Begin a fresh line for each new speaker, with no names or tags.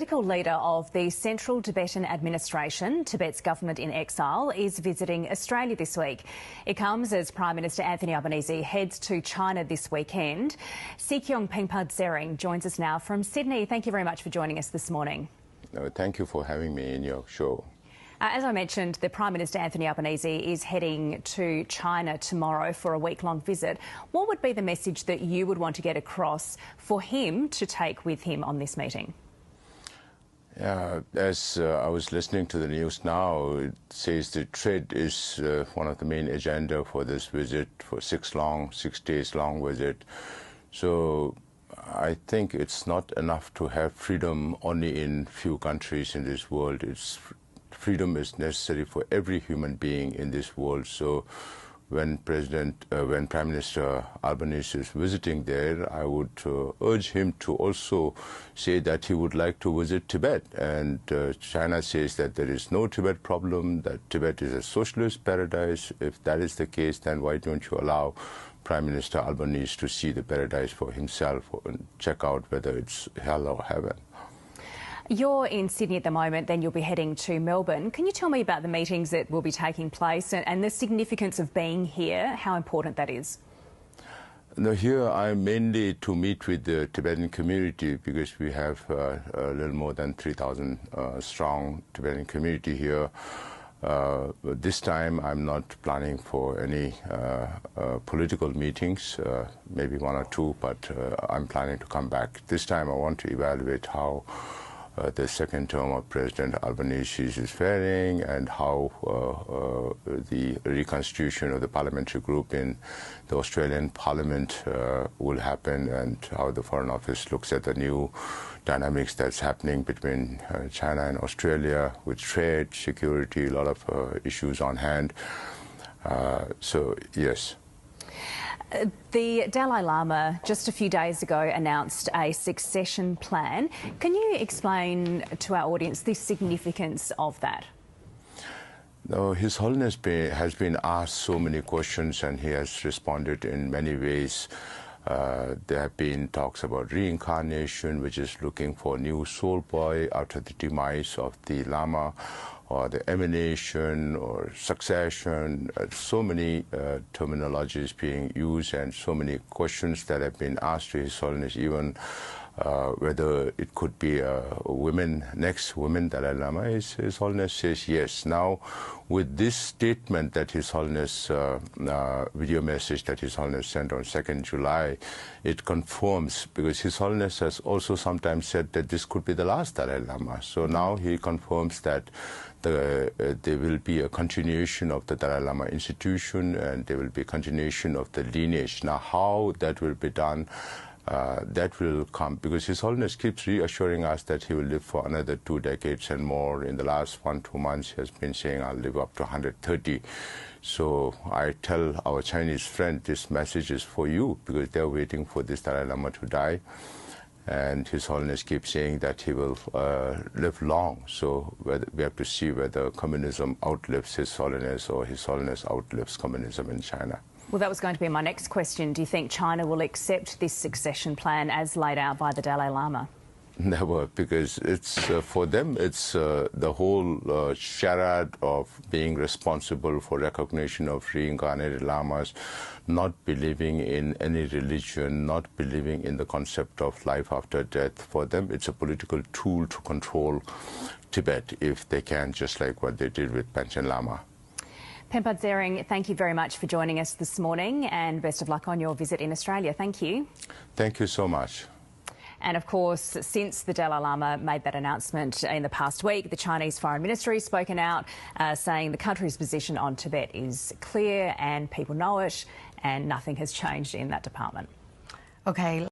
Political leader of the Central Tibetan Administration, Tibet's government in exile, is visiting Australia this week. It comes as Prime Minister Anthony Albanese heads to China this weekend. Sikyong Penpa Tsering joins us now from Sydney. Thank you very much for joining us this morning.
Thank you for having me in your show.
As I mentioned, the Prime Minister Anthony Albanese is heading to China tomorrow for a week-long visit. What would be the message that you would want to get across for him to take with him on this meeting?
As I was listening to the news now, it says that trade is one of the main agenda for this visit, for 6 days long visit. So I think it's not enough to have freedom only in few countries in this world. Freedom is necessary for every human being in this world. So when Prime Minister Albanese is visiting there, I would urge him to also say that he would like to visit Tibet. And China says that there is no Tibet problem, that Tibet is a socialist paradise. If that is the case, then why don't you allow Prime Minister Albanese to see the paradise for himself and check out whether it's hell or heaven?
You're in Sydney at the moment, then you'll be heading to Melbourne. Can you tell me about the meetings that will be taking place and the significance of being here, how important that is?
No, here I'm mainly to meet with the Tibetan community because we have a little more than 3,000 strong Tibetan community here. This time I'm not planning for any political meetings, maybe one or two, but I'm planning to come back. This time I want to evaluate how the second term of President Albanese is faring and how the reconstitution of the parliamentary group in the Australian Parliament will happen, and how the Foreign Office looks at the new dynamics that's happening between China and Australia with trade, security, a lot of issues on hand. So, yes.
The Dalai Lama just a few days ago announced a succession plan. Can you explain to our audience the significance of that?
No, His Holiness has been asked so many questions and he has responded in many ways. There have been talks about reincarnation, which is looking for a new soul boy after the demise of the Lama, or the emanation or succession. So many terminologies being used and so many questions that have been asked to His Holiness, even whether it could be a next woman Dalai Lama. His Holiness says yes. Now, with this statement that His Holiness, video message that His Holiness sent on 2nd July, it confirms, because His Holiness has also sometimes said that this could be the last Dalai Lama. So now he confirms that there will be a continuation of the Dalai Lama institution and there will be a continuation of the lineage. Now, how that will be done, that will come, because His Holiness keeps reassuring us that he will live for another 2 decades and more. In the last 1-2 months, he has been saying, I'll live up to 130. So I tell our Chinese friend, this message is for you, because they're waiting for this Dalai Lama to die. And His Holiness keeps saying that he will live long. So we have to see whether communism outlives His Holiness or His Holiness outlives communism in China.
Well, that was going to be my next question. Do you think China will accept this succession plan as laid out by the Dalai Lama?
Never, because it's for them, it's the whole charade of being responsible for recognition of reincarnated lamas, not believing in any religion, not believing in the concept of life after death. For them, it's a political tool to control Tibet if they can, just like what they did with Panchen Lama.
Penpa Tsering, thank you very much for joining us this morning, and best of luck on your visit in Australia. Thank you.
Thank you so much.
And of course, since the Dalai Lama made that announcement in the past week, the Chinese Foreign Ministry has spoken out saying the country's position on Tibet is clear and people know it, and nothing has changed in that department.
Okay.